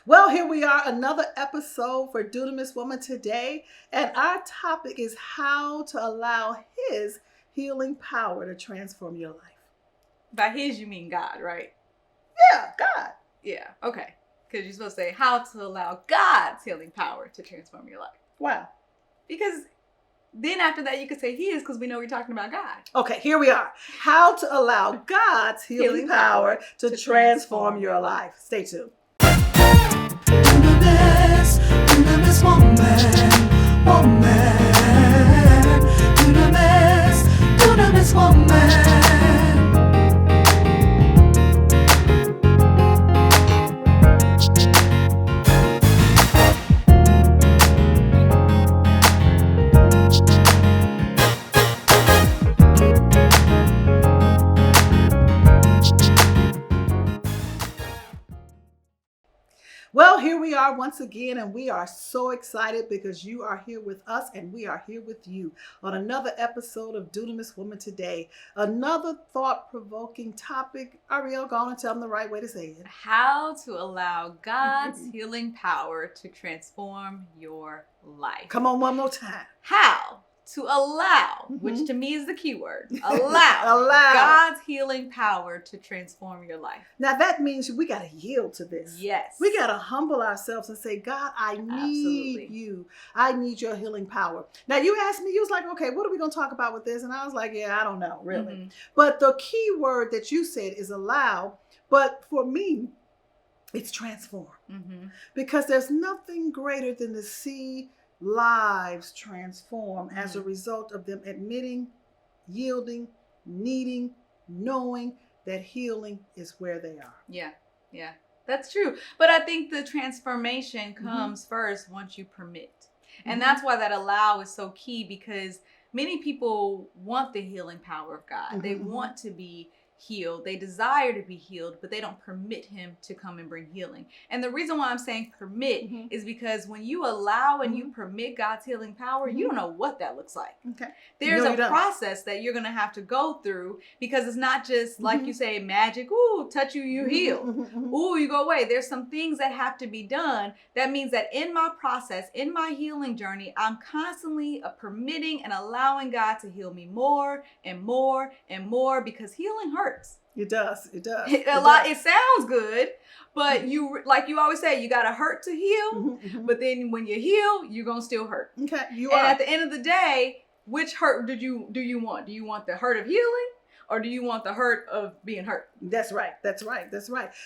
Well, here we are, another episode for Dunamis Woman today, and our topic is how to allow His healing power to transform your life. By His, you mean God, right? Yeah, God. Yeah, okay. Because you're supposed to say how to allow God's healing power to transform your life. Wow. Because then after that, you could say His because we know we're talking about God. Okay, here we are. How to allow God's healing power to transform your life. Stay tuned. Dunamis woman, Dunamis woman. Well, here we are once again, and we are so excited because you are here with us and we are here with you on another episode of Dunamis Woman today. Another thought-provoking topic. Ariel, go on and tell them the right way to say it. How to allow God's healing power to transform your life. Come on, one more time. How to allow, which to me is the key word, allow God's healing power to transform your life. Now that means we got to yield to this. Yes. We got to humble ourselves and say, God, I need you. I need your healing power. Now you asked me, you was like, okay, what are we going to talk about with this? And I was like, yeah, I don't know, really. Mm-hmm. But the key word that you said is allow. But for me, it's transform. Mm-hmm. Because there's nothing greater than to see lives transform as a result of them admitting, yielding, needing, knowing that healing is where they are. Yeah, that's true. But I think the transformation comes first once you permit. And that's why that allow is so key, because many people want the healing power of God. They want to be healed. They desire to be healed, but they don't permit Him to come and bring healing. And the reason why I'm saying permit is because when you allow and you permit God's healing power, you don't know what that looks like. Okay. There's a process that you're going to have to go through, because it's not just like you say, magic, ooh, touch you, you heal. Ooh, you go away. There's some things that have to be done. That means that in my process, in my healing journey, I'm constantly permitting and allowing God to heal me more and more and more, because healing hurts. It does. It sounds good, but you, like you always say, you got to hurt to heal. But then when you heal, you're going to still hurt. Okay. And at the end of the day, which hurt do you want? Do you want the hurt of healing, or do you want the hurt of being hurt? That's right.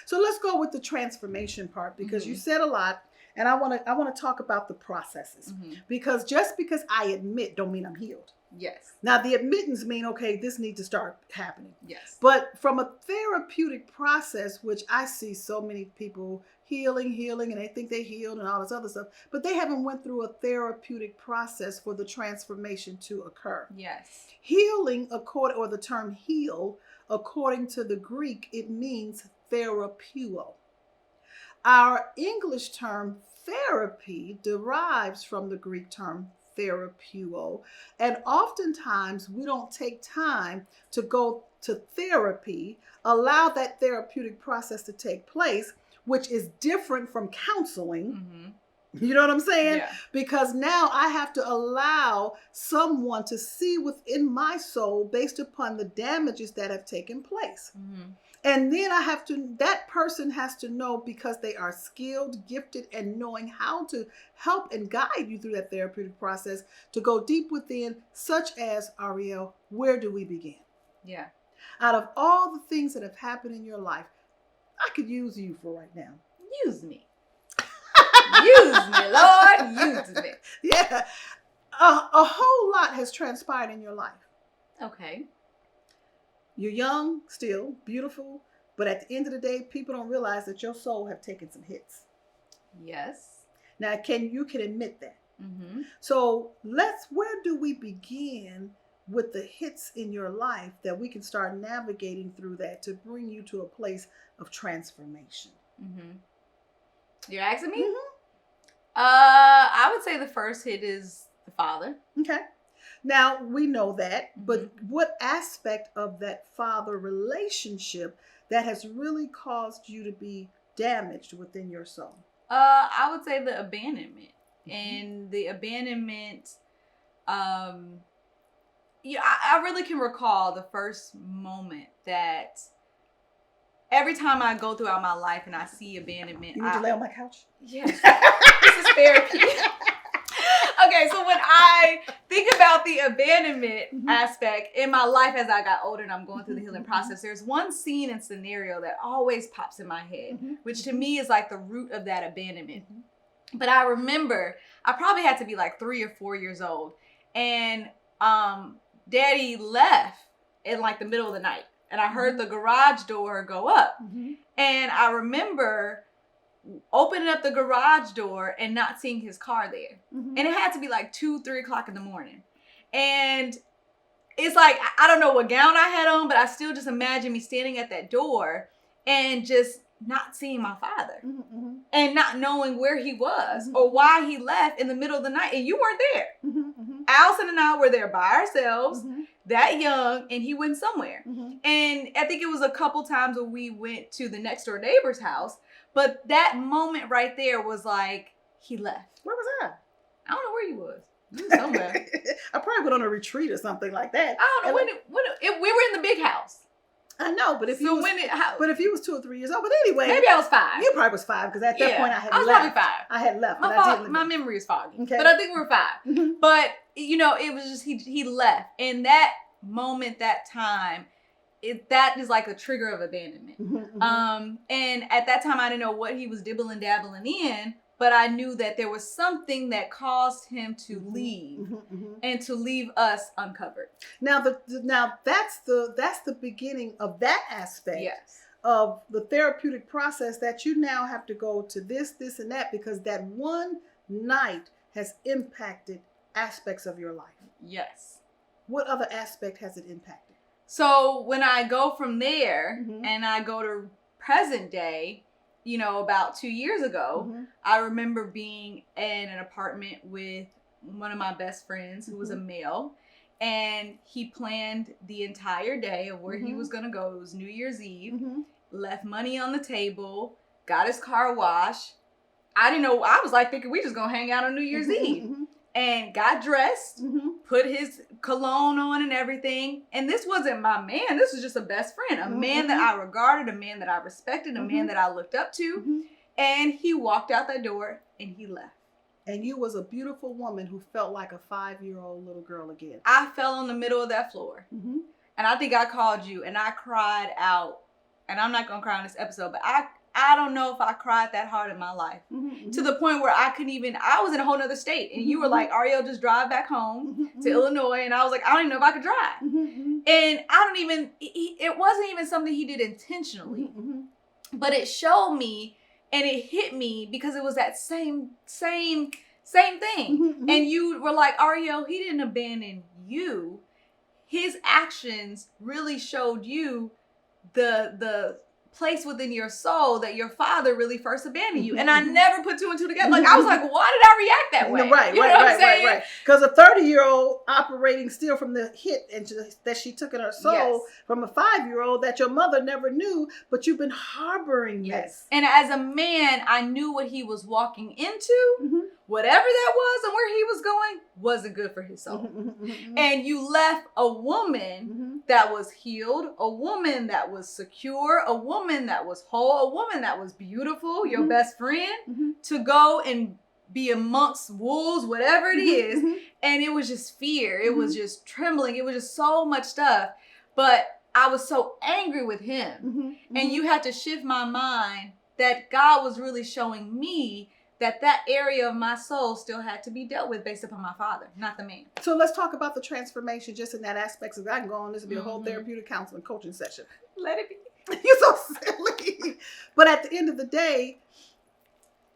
So let's go with the transformation part, because you said a lot. And I want to talk about the processes, because just because I admit don't mean I'm healed. Yes. Now the admittance mean, okay, this needs to start happening. Yes. But from a therapeutic process, which I see so many people healing, and they think they healed and all this other stuff, but they haven't went through a therapeutic process for the transformation to occur. Yes. Healing, or the term heal, according to the Greek, it means therapeuo. Our English term therapy derives from the Greek term therapeuo, and oftentimes we don't take time to go to therapy, allow that therapeutic process to take place, which is different from counseling. You know what I'm saying? Yeah. Because now I have to allow someone to see within my soul based upon the damages that have taken place. And then that person has to know, because they are skilled, gifted, and knowing how to help and guide you through that therapeutic process, to go deep within, such as, Ariel, where do we begin? Yeah. Out of all the things that have happened in your life, I could use you for right now. Use me. Use me, Lord. Use me. Yeah. A whole lot has transpired in your life. Okay. You're young, still beautiful, but at the end of the day, people don't realize that your soul have taken some hits. Yes. Now, you can admit that. So where do we begin with the hits in your life that we can start navigating through that to bring you to a place of transformation? You're asking me? I would say the first hit is the father. Okay. Now, we know that, but what aspect of that father relationship that has really caused you to be damaged within your soul? I would say the abandonment. And the abandonment, yeah, I really can recall the first moment that every time I go throughout my life and I see abandonment. You need to lay on my couch? Yes. This is therapy. Okay, so when I think about the abandonment aspect in my life as I got older and I'm going through the healing process, there's one scene and scenario that always pops in my head, which to me is like the root of that abandonment. But I remember I probably had to be like 3 or 4 years old, and Daddy left in like the middle of the night, and I heard the garage door go up, and I remember opening up the garage door and not seeing his car there. And it had to be like 2, 3 o'clock in the morning. And it's like, I don't know what gown I had on, but I still just imagine me standing at that door and just not seeing my father and not knowing where he was or why he left in the middle of the night. And you weren't there. Allison and I were there by ourselves, that young, and he went somewhere. And I think it was a couple times when we went to the next door neighbor's house. But that moment right there was like, he left. Where was I? I don't know where you was. You was somewhere. I probably went on a retreat or something like that. I don't know we were in the big house. I know, but if So if you was 2 or 3 years old, but anyway, maybe I was 5. You probably was 5 because at that point I had left. I was probably 5. I had left. My memory is foggy, okay. but I think we were 5. But you know, it was just he left, and that moment, that time. That is like a trigger of abandonment. And at that time, I didn't know what he was dabbling in, but I knew that there was something that caused him to leave and to leave us uncovered. Now, that's the beginning of that aspect of the therapeutic process that you now have to go to this, and that, because that one night has impacted aspects of your life. Yes. What other aspect has it impacted? So when I go from there and I go to present day, you know, about 2 years ago, I remember being in an apartment with one of my best friends who was a male, and he planned the entire day of where he was going to go. It was New Year's Eve, left money on the table, got his car washed. I didn't know. I was like thinking we just going to hang out on New Year's Eve. And got dressed, put his cologne on and everything. And this wasn't my man. This was just a best friend, a man that I regarded, a man that I respected, a man that I looked up to. And he walked out that door and he left. And you was a beautiful woman who felt like a 5-year-old little girl again. I fell in the middle of that floor. And I think I called you and I cried out. And I'm not going to cry on this episode, but I don't know if I cried that hard in my life to the point where I was in a whole nother state. And you were like, Ariel, just drive back home to Illinois. And I was like, I don't even know if I could drive. And it wasn't even something he did intentionally, but it showed me and it hit me because it was that same thing. And you were like, Ariel, he didn't abandon you. His actions really showed you the place within your soul that your father really first abandoned you. And I never put 2 and 2 together. Like, I was like, why did I react that way? Right. Because a 30-year-old operating still from the hit that she took in her soul from a 5-year-old that your mother never knew, but you've been harboring this. And as a man, I knew what he was walking into, whatever that was and where he was going wasn't good for his soul. And you left a woman that was healed, a woman that was secure, a woman that was whole, a woman that was beautiful, your best friend, to go and be amongst wolves, whatever it is. And it was just fear. It was just trembling. It was just so much stuff. But I was so angry with him. And you had to shift my mind that God was really showing me that area of my soul still had to be dealt with based upon my father, not the man. So let's talk about the transformation just in that aspect. So I can go on. This will be a whole therapeutic counseling coaching session. Let it be. You're so silly. But at the end of the day,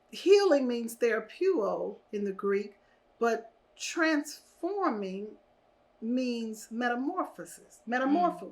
healing means therapeuo in the Greek, but transforming means metamorphosis, metamorpho.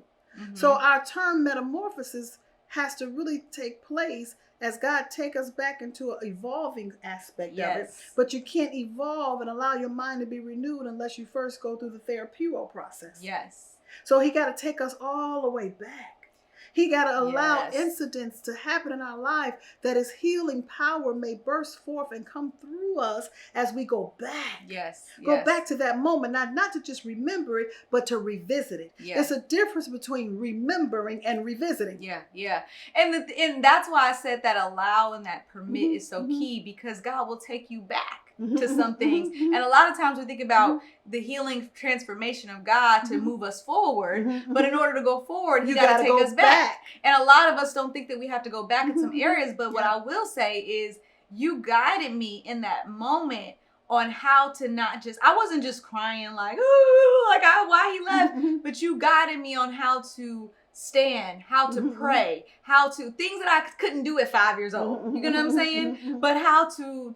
So our term metamorphosis has to really take place as God take us back into an evolving aspect of it. But you can't evolve and allow your mind to be renewed unless you first go through the therapeuo process. Yes. So he got to take us all the way back. He got to allow Yes. incidents to happen in our life that his healing power may burst forth and come through us as we go back. Yes. Go back to that moment, not to just remember it, but to revisit it. Yeah. There's a difference between remembering and revisiting. Yeah. And that's why I said that allow and that permit Mhm, is so mhm. key, because God will take you back Mhm, to some things. mhm, And a lot of times we think about the healing transformation of God to Mhm. move us forward. mhm, But in order to go forward, He you got gotta to take go us back. And a lot of us don't think that we have to go back in some Mhm, areas. But what yeah. I will say is you guided me in that moment on how to not just, I wasn't just crying like, ooh, like why he left. Mhm, But you guided me on how to stand, how to Mhm, pray, how to, things that I couldn't do at 5 years old. You know what I'm saying? mhm. But how to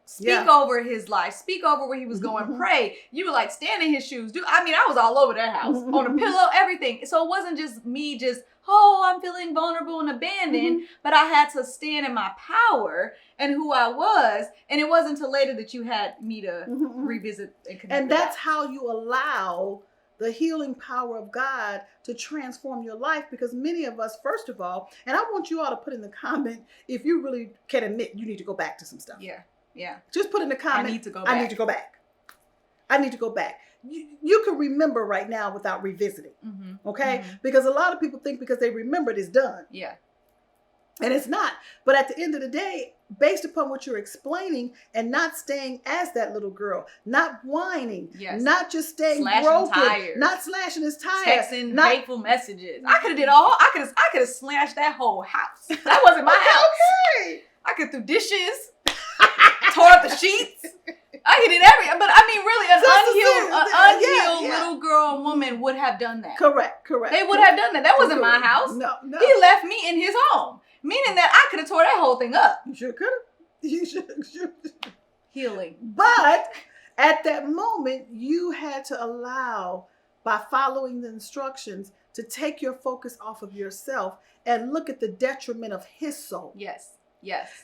speak Yeah. over his life, speak over where he was going, Mhm. pray. You were like stand in his shoes. I mean, I was all over that house on a pillow, everything. So it wasn't just me just, oh, I'm feeling vulnerable and abandoned, Mhm. but I had to stand in my power and who I was. And it wasn't until later that you had me to Mhm. revisit and connect. And with that's that. how you allow the healing power of God to transform your life, because many of us, first of all, and I want you all to put in the comment if you really can admit you need to go back to some stuff. Yeah. Just put in the comment, I need to go I back. need to go back. I need to go back. You can remember right now without revisiting, Mm-hmm. okay? Mhm. Because a lot of people think because they remembered it's done. Yeah. And it's not. But at the end of the day, based upon what you're explaining and not staying as that little girl, not whining, Yes. not just staying Slashing broken, tires. not slashing his tires, Texting not hateful messages. I could have slashed that whole house. That wasn't my house. okay. I could threw dishes, tore up the sheets. I could did everything. But I mean, really, an unhealed Yeah. little girl and woman would have done that. Correct. They would have done that. That wasn't my house. No. He left me in his home, meaning that I could have tore that whole thing up. You sure could have. You should. Healing. But at that moment, you had to allow, by following the instructions, to take your focus off of yourself and look at the detriment of his soul. Yes.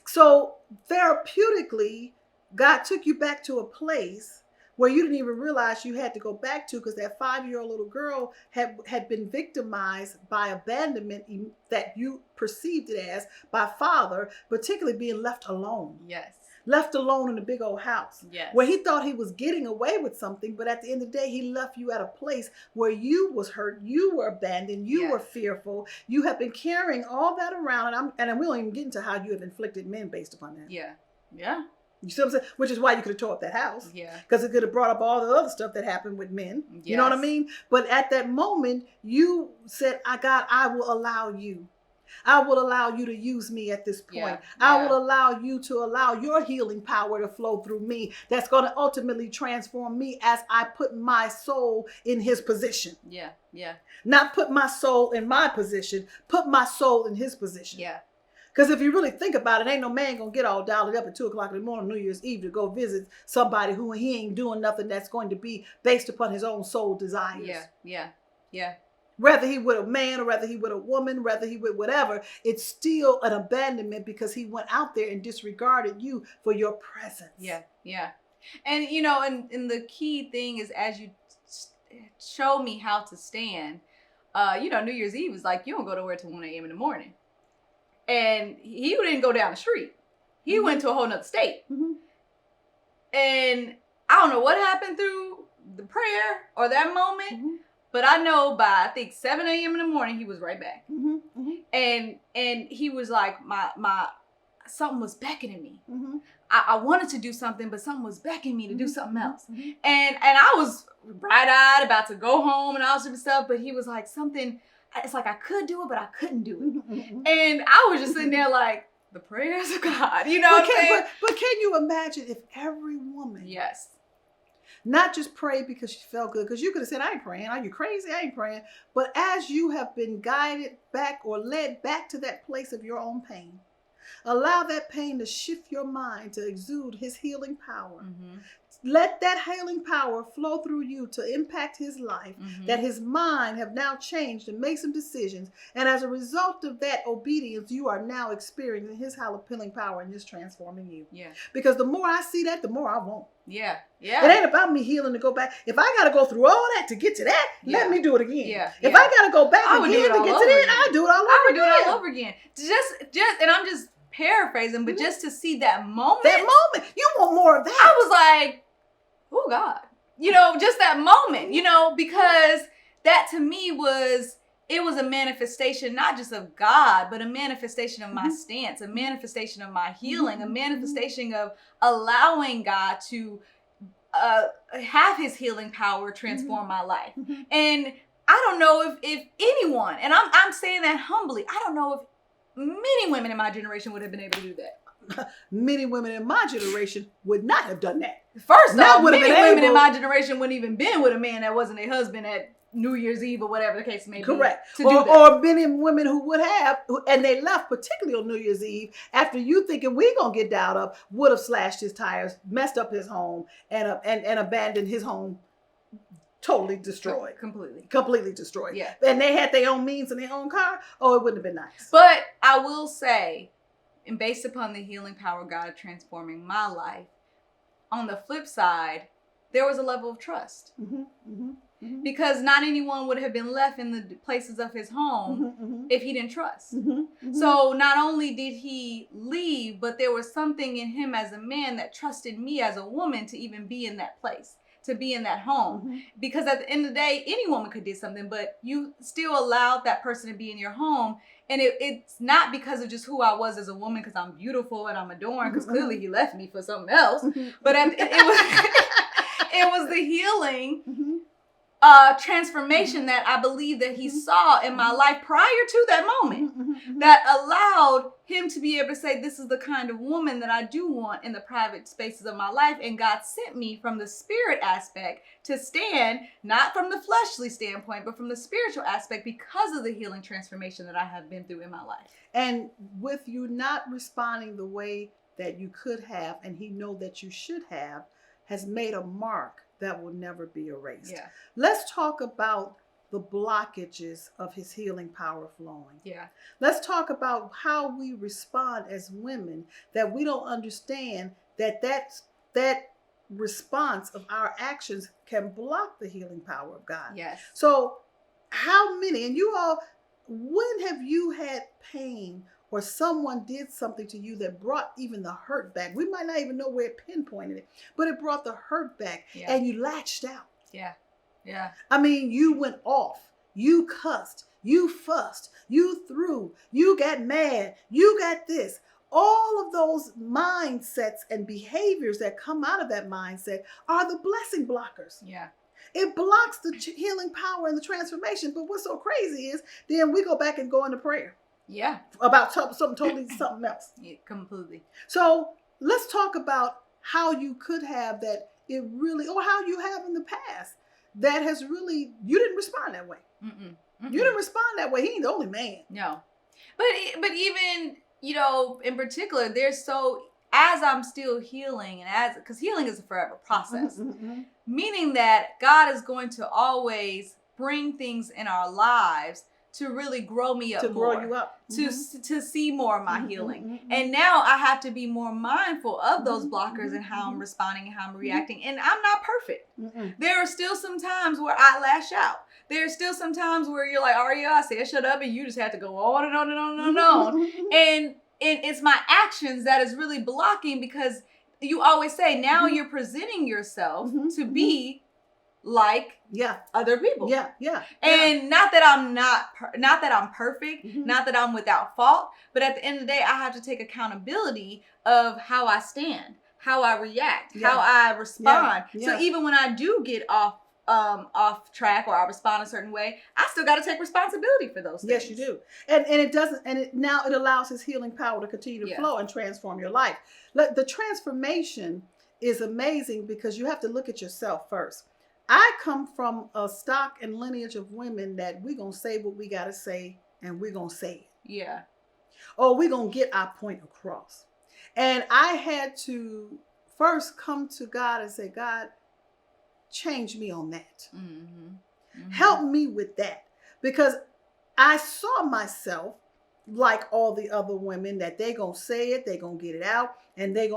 So therapeutically, God took you back to a place where you didn't even realize you had to go back to, because that 5-year-old little girl had been victimized by abandonment that you perceived it as by father, particularly being left alone. Yes. Left alone in a big old house. Yes. Where he thought he was getting away with something, but at the end of the day, he left you at a place where you was hurt, you were abandoned, you were fearful. You have been carrying all that around, and we don't even get into how you have inflicted men based upon that. Yeah. You see what I'm saying? Which is why you could have tore up that house. Yeah. Because it could have brought up all the other stuff that happened with men. You know what I mean? But at that moment, you said, God, I will allow you. I will allow you to use me at this point. I will allow you to allow your healing power to flow through me. That's going to ultimately transform me as I put my soul in his position. Yeah. Not put my soul in my position, put my soul in his position. Yeah. Because if you really think about it, ain't no man going to get all dialed up at 2 o'clock in the morning, New Year's Eve, to go visit somebody who he ain't doing nothing that's going to be based upon his own soul desires. Yeah. Whether he with a man or whether he with a woman, whether he with whatever, it's still an abandonment because he went out there and disregarded you for your presence. Yeah. And, and the key thing is, as you show me how to stand, New Year's Eve is like, you don't go to work till 1 a.m. in the morning. And he didn't go down the street. He went to a whole nother state. Mm-hmm. And I don't know what happened through the prayer or that moment. Mm-hmm. But I know by, I think, 7 a.m. in the morning, he was right back. Mm-hmm. Mm-hmm. And he was like, my something was beckoning me. Mm-hmm. I wanted to do something, but something was beckoning me to do something else. Mm-hmm. And I was bright-eyed about to go home and all sorts of stuff, but he was like, it's like I could do it, but I couldn't do it. Mm-hmm. And I was just sitting there like, the prayers of God, what I'm saying? But can you imagine if every woman, Yes. not just prayed because she felt good, because you could have said, I ain't praying. Are you crazy? I ain't praying. But as you have been guided back or led back to that place of your own pain, allow that pain to shift your mind to exude his healing power. Mm-hmm. let that healing power flow through you to impact his life, that his mind have now changed and make some decisions. And as a result of that obedience, you are now experiencing his healing power and his transforming you. Yeah. Because the more I see that, the more I want. Yeah. Yeah. It ain't about me healing to go back. If I got to go through all that to get to that, let me do it again. Yeah. If I got to go back I would again do it to all get to over that, again. I'll do it all over I would again. do it all over again. Just, and I'm just paraphrasing, but just to see that moment. That moment. You want more of that. I was like, oh God. You know, just that moment, you know, because that to me was a manifestation, not just of God, but a manifestation of my stance, a manifestation of my healing, a manifestation of allowing God to have his healing power transform my life. And I don't know if anyone, and I'm saying that humbly, I don't know if many women in my generation would have been able to do that. Many women in my generation would not have done that. First off, many women in able, my generation wouldn't even been with a man that wasn't their husband at New Year's Eve or whatever the case may be. Correct. Or many women who would have, and they left particularly on New Year's Eve after you thinking we gonna get dialed up, would have slashed his tires, messed up his home, and abandoned his home. Totally destroyed. Completely destroyed. Yeah. And they had their own means and their own car. Oh, it wouldn't have been nice. But I will say, and based upon the healing power of God transforming my life, on the flip side, there was a level of trust. Because not anyone would have been left in the places of his home if he didn't trust. So not only did he leave, but there was something in him as a man that trusted me as a woman to even be in that place, to be in that home. Because at the end of the day, any woman could do something, but you still allowed that person to be in your home. And it's not because of just who I was as a woman, because I'm beautiful and I'm adorned, because clearly he left me for something else. But it was the healing transformation that I believe that he saw in my life prior to that moment that allowed him to be able to say, this is the kind of woman that I do want in the private spaces of my life. And God sent me from the spirit aspect to stand, not from the fleshly standpoint, but from the spiritual aspect, because of the healing transformation that I have been through in my life. And with you not responding the way that you could have, and he know that you should have, has made a mark that will never be erased. Yeah. Let's talk about the blockages of his healing power flowing. Yeah. Let's talk about how we respond as women, that we don't understand that response of our actions can block the healing power of God. Yes. So how many, and you all, when have you had pain or someone did something to you that brought even the hurt back? We might not even know where it pinpointed it, but it brought the hurt back, and you latched out. Yeah. Yeah. I mean, you went off, you cussed, you fussed, you threw, you got mad, you got this. All of those mindsets and behaviors that come out of that mindset are the blessing blockers. Yeah. It blocks the healing power and the transformation. But what's so crazy is then we go back and go into prayer. Yeah. About something else. Yeah, completely. So let's talk about how you could have that it really, or how you have in the past that has really, you didn't respond that way. You didn't respond that way. He ain't the only man. No. But even, you know, in particular, as I'm still healing, and because healing is a forever process, meaning that God is going to always bring things in our lives to really grow me up more, grow you up, to see more of my healing. And now I have to be more mindful of those blockers and how I'm responding and how I'm reacting. And I'm not perfect. There are still some times where I lash out. There's still some times where you're like, Aria, I said shut up, and you just have to go on and on and on and on. And it's my actions that is really blocking, because you always say now you're presenting yourself to be like other people. And not that I'm not that I'm perfect, not that I'm without fault, but at the end of the day, I have to take accountability of how I stand, how I react, how I respond. So even when I do get off track or I respond a certain way, I still got to take responsibility for those things. Yes, you do. And it doesn't, and it now it allows his healing power to continue to flow and transform your life. The transformation is amazing because you have to look at yourself first. I come from a stock and lineage of women that we're going to say what we got to say, and we're going to say it. Yeah. Or we're going to get our point across. And I had to first come to God and say, God, change me on that. Help me with that. Because I saw myself like all the other women, that they gonna say it, they gonna get it out, and I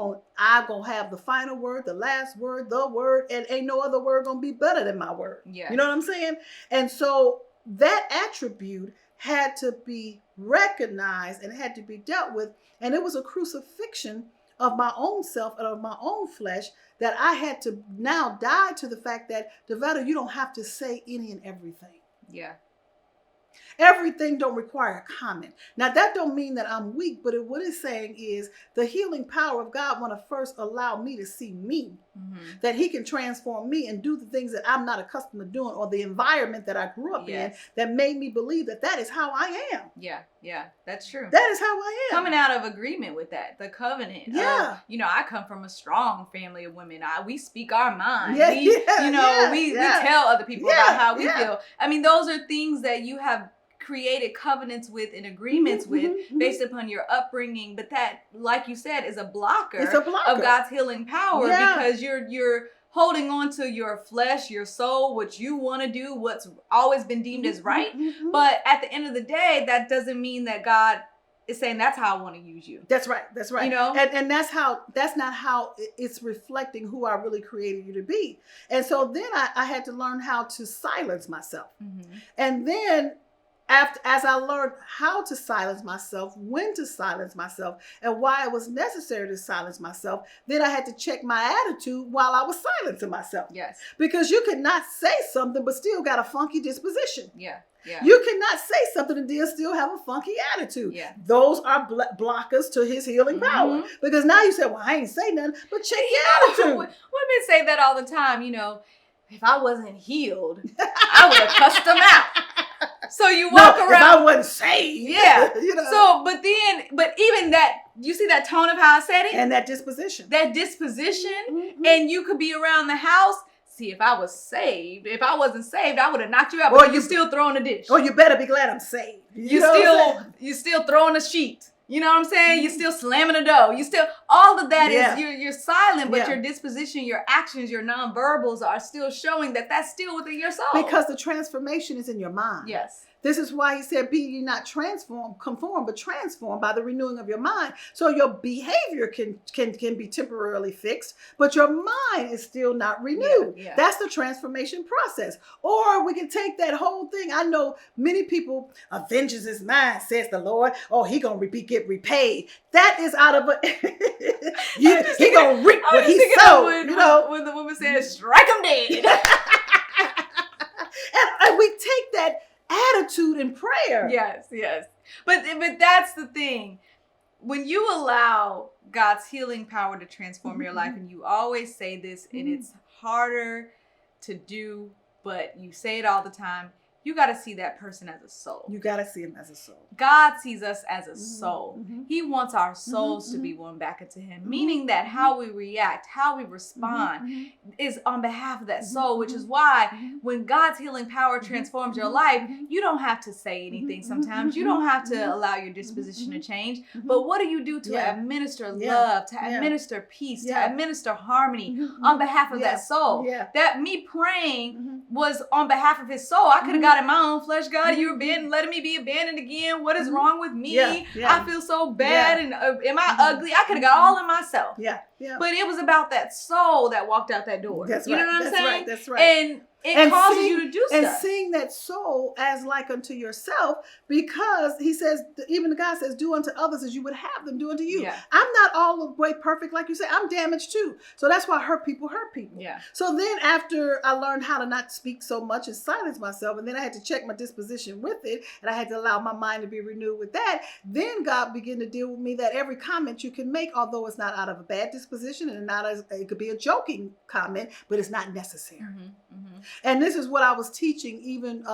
gonna have the final word, the last word, the word, and ain't no other word gonna be better than my word. Yeah. You know what I'm saying? And so that attribute had to be recognized and had to be dealt with. And it was a crucifixion of my own self and of my own flesh, that I had to now die to the fact that, Devetta, you don't have to say any and everything. Yeah. Everything don't require a comment. Now, that don't mean that I'm weak, but what it's saying is the healing power of God want to first allow me to see me, that he can transform me and do the things that I'm not accustomed to doing, or the environment that I grew up in that made me believe that is how I am. Yeah, that's true. That is how I am. Coming out of agreement with that, the covenant. Yeah. I come from a strong family of women. We speak our mind. Yeah, we tell other people about how we feel. I mean, those are things that you have created covenants with and agreements with based upon your upbringing, but that, like you said, is a blocker, of God's healing power, because you're holding on to your flesh, your soul, what you want to do, what's always been deemed as right. But at the end of the day, that doesn't mean that God is saying that's how I want to use you. That's right. And that's not how it's reflecting who I really created you to be. And so then I had to learn how to silence myself. And then as I learned how to silence myself, when to silence myself, and why it was necessary to silence myself, then I had to check my attitude while I was silencing myself. Yes. Because you could not say something but still got a funky disposition. Yeah. You cannot say something and still have a funky attitude. Yeah. Those are blockers to his healing power. Because now you say, well, I ain't say nothing, but check your attitude. Women say that all the time. If I wasn't healed, I would have cussed them out. So you walk around. If I wasn't saved. Yeah. So, but even that, you see that tone of how I said it? And that disposition. And you could be around the house. See, if I was saved, if I wasn't saved, I would have knocked you out. But you're still throwing a dish. Or you better be glad I'm saved. You're still throwing a sheet. You know what I'm saying? You're still slamming a door. All of that is, you're silent, but your disposition, your actions, your nonverbals are still showing that that's still within your soul. Because the transformation is in your mind. Yes. This is why he said, be ye not conformed, but transformed by the renewing of your mind. So your behavior can be temporarily fixed, but your mind is still not renewed. Yeah. That's the transformation process. Or we can take that whole thing. I know many people, vengeance is mine, says the Lord. Oh, he gonna get repaid. That is out of he gonna reap what he sowed. When the woman says, strike him dead. and we take that attitude in prayer. Yes. But that's the thing. When you allow God's healing power to transform your life, and you always say this, and it's harder to do, but you say it all the time, you got to see that person as a soul. You got to see him as a soul. God sees us as a soul. He wants our souls to be won back into him, meaning that how we react, how we respond is on behalf of that soul, which is why when God's healing power transforms your life, you don't have to say anything sometimes. You don't have to allow your disposition to change. But what do you do to administer love, to administer peace, to administer harmony on behalf of that soul? That me praying was on behalf of his soul. I could have got in my own flesh. God, you're letting me be abandoned again. What is wrong with me? I feel so bad, and am I ugly? I could have got all in myself. But it was about that soul that walked out that door. That's you right. know what I'm saying? That's right. And it causes you to do stuff. And seeing that soul as like unto yourself, because he says, even the God says, do unto others as you would have them do unto you. I'm not all the way perfect, like you say. I'm damaged too. So that's why hurt people. So then after I learned how to not speak so much and silence myself, and then I had to check my disposition with it, and I had to allow my mind to be renewed with that, then God began to deal with me that every comment you can make, although it's not out of a bad disposition, and it could be a joking comment, but it's not necessary. And this is what I was teaching even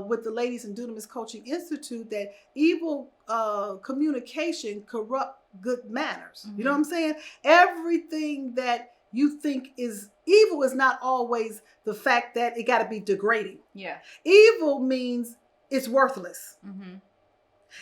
with the ladies in Dunamis Coaching Institute, that evil communication corrupt good manners. You know what I'm saying? Everything that you think is evil is not always the fact that it got to be degrading. Evil means it's worthless.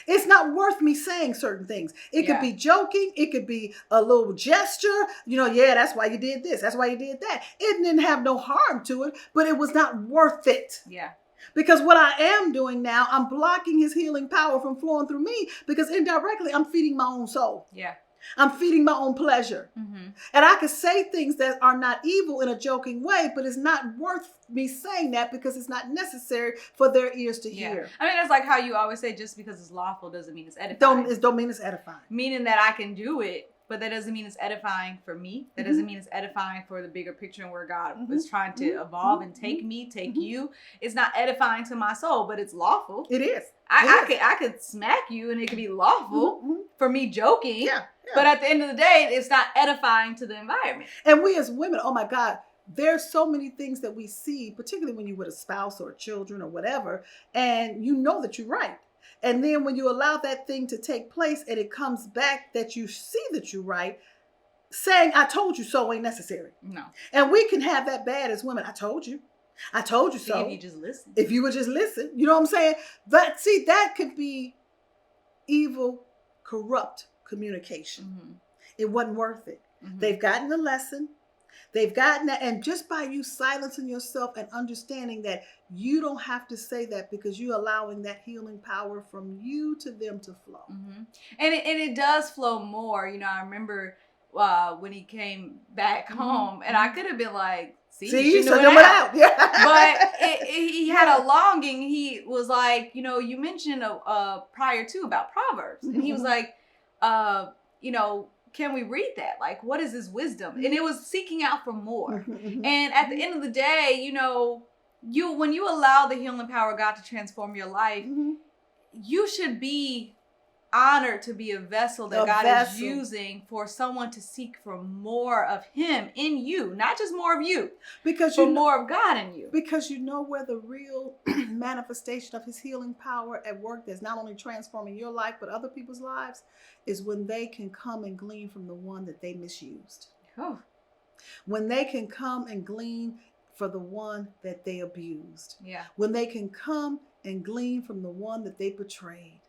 It's not worth me saying certain things. It could be joking. It could be a little gesture. Yeah, that's why you did this. That's why you did that. It didn't have no harm to it, but it was not worth it. Yeah. Because what I am doing now, I'm blocking his healing power from flowing through me, because indirectly I'm feeding my own soul. Yeah. I'm feeding my own pleasure. Mm-hmm. And I could say things that are not evil in a joking way, but it's not worth me saying that because it's not necessary for their ears to hear. I mean, it's like how you always say, just because it's lawful doesn't mean it's edifying. Don't mean it's edifying. Meaning that I can do it, but that doesn't mean it's edifying for me. That doesn't mean it's edifying for the bigger picture and where God is trying to evolve and take me, take you. It's not edifying to my soul, but it's lawful. It is. I could smack you and it could be lawful for me joking. Yeah. But at the end of the day, it's not edifying to the environment. And we as women, oh my God, there's so many things that we see, particularly when you're with a spouse or children or whatever, and you know that you're right. And then when you allow that thing to take place and it comes back that you see that you're right, saying, I told you so ain't necessary. No. And we can have that bad as women. I told you so. If you just listen. If you would just listen. You know what I'm saying? That could be evil, corrupt communication. Mm-hmm. It wasn't worth it. Mm-hmm. They've gotten the lesson. They've gotten that. And just by you silencing yourself and understanding that you don't have to say that, because you're allowing that healing power from you to them to flow. Mm-hmm. And it does flow more. I remember when he came back home, and I could have been like, see so they went out. Yeah. But he had a longing. He was like, you mentioned prior to about Proverbs, and he was like, can we read that? Like, what is this wisdom? And it was seeking out for more. And at the end of the day, when you allow the healing power of God to transform your life, you should be honored to be a vessel that God is using for someone to seek for more of him in you, not just more of you, but more of God in you. Because where the real manifestation of his healing power at work that's not only transforming your life, but other people's lives, is when they can come and glean from the one that they misused. Oh. When they can come and glean for the one that they abused. Yeah. When they can come and glean from the one that they betrayed.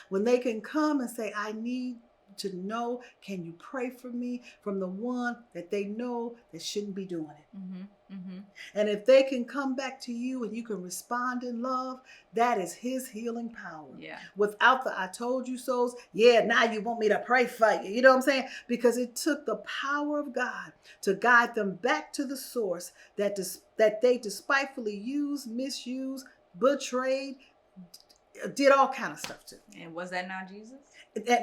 When they can come and say, I need to know, can you pray for me, from the one that they know that shouldn't be doing it. Mm-hmm. Mm-hmm. And if they can come back to you and you can respond in love, that is his healing power. Yeah. Without the I told you so's, now you want me to pray for you. You know what I'm saying? Because it took the power of God to guide them back to the source that they despitefully used, misused, betrayed, did all kind of stuff to. And was that not Jesus?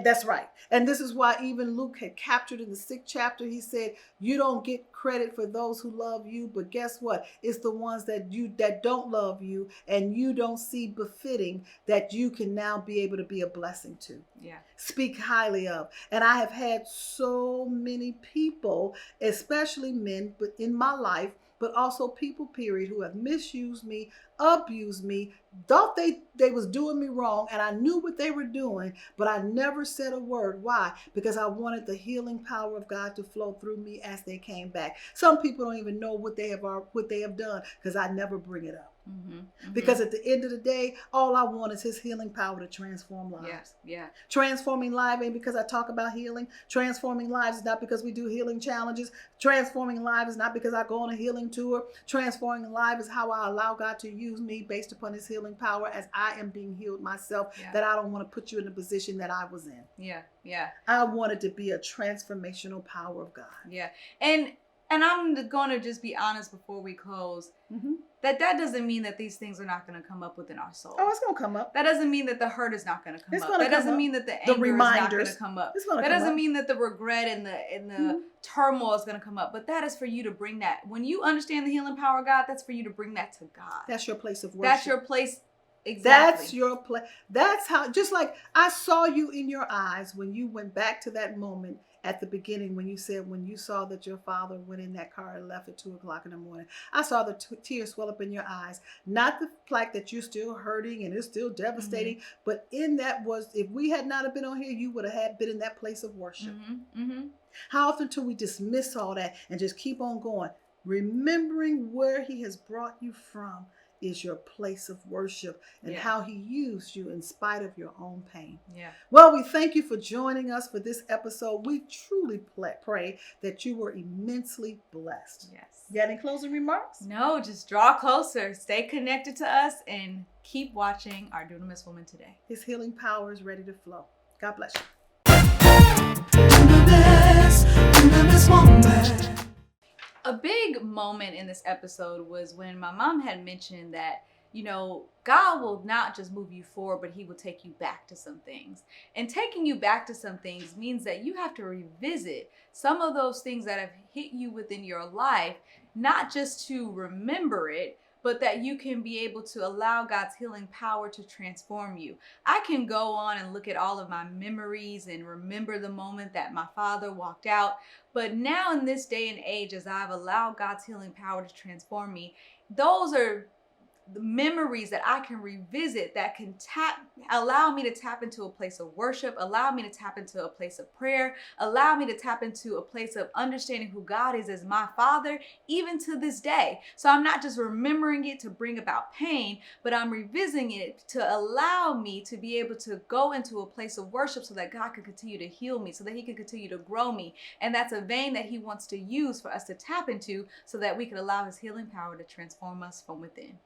That's right. And this is why even Luke had captured in the 6th chapter, he said, you don't get credit for those who love you, but guess what? It's the ones that don't love you and you don't see befitting that you can now be able to be a blessing to. Yeah. Speak highly of. And I have had so many people, especially men, but in my life, but also people, period, who have misused me, abused me, thought they was doing me wrong, and I knew what they were doing, but I never said a word. Why? Because I wanted the healing power of God to flow through me as they came back. Some people don't even know what they have done, because I never bring it up. Mm-hmm. Mm-hmm. Because at the end of the day, all I want is his healing power to transform lives. Yeah. Transforming lives ain't because I talk about healing. Transforming lives is not because we do healing challenges. Transforming lives is not because I go on a healing tour. Transforming lives is how I allow God to use me based upon his healing power as I am being healed myself. Yeah. That I don't want to put you in the position that I was in. Yeah. I wanted to be a transformational power of God. Yeah. And I'm going to just be honest before we close. Mm-hmm. That doesn't mean that these things are not going to come up within our soul. Oh, it's going to come up. That doesn't mean that the hurt is not going to come up. That doesn't mean that the anger is not going to come up. That doesn't mean that the regret and the turmoil is going to come up. But that is for you to bring that. When you understand the healing power of God, that's for you to bring that to God. That's your place of worship. That's your place. Exactly. That's your place. That's how, just like I saw you in your eyes when you went back to that moment at the beginning when you said, when you saw that your father went in that car and left at 2:00 in the morning, I saw the tears swell up in your eyes. Not the fact that you're still hurting and it's still devastating, but in that was, if we had not have been on here, you would have been in that place of worship. How often do we dismiss all that and just keep on going, remembering where he has brought you from is your place of worship and Yeah. how he used you in spite of your own pain. Yeah. Well, we thank you for joining us for this episode. We truly pray that you were immensely blessed. Yes. You got any closing remarks? No, just draw closer, stay connected to us, and keep watching our Dunamis Woman Today. His healing power is ready to flow. God bless you. Dunamis woman. A big moment in this episode was when my mom had mentioned that, God will not just move you forward, but he will take you back to some things. And taking you back to some things means that you have to revisit some of those things that have hit you within your life, not just to remember it, but that you can be able to allow God's healing power to transform you. I can go on and look at all of my memories and remember the moment that my father walked out. But now in this day and age, as I've allowed God's healing power to transform me, those are the memories that I can revisit that can allow me to tap into a place of worship, allow me to tap into a place of prayer, allow me to tap into a place of understanding who God is as my Father, even to this day. So I'm not just remembering it to bring about pain, but I'm revisiting it to allow me to be able to go into a place of worship so that God can continue to heal me, so that he can continue to grow me. And that's a vein that he wants to use for us to tap into so that we can allow his healing power to transform us from within.